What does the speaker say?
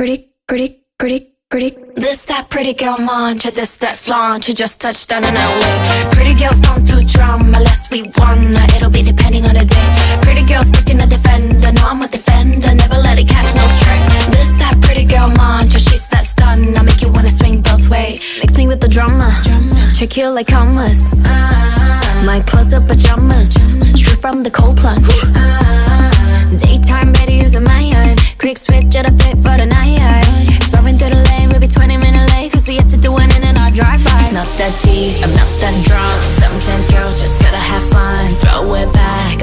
pretty. This that pretty girl mantra, this that flaunt. You just touched down in LA. Pretty girls don't do drama unless we wanna. It'll be depending on the day. Pretty girls expecting a defender. No, I'm a defender, never let it catch no stray. This that pretty girl mantra, she's that stun. I make you wanna swing both ways. Mix me with the drama, check you like commas. My clothes are pajamas, straight from the cold plunge. Daytime better using my iron. Quick switch at a fit for the night. Swerving through the lane, we'll be 20 minutes late, cause we have to do an in and out drive-by. It's not that deep, I'm not that drunk. Sometimes girls just gotta have fun. Throw it back,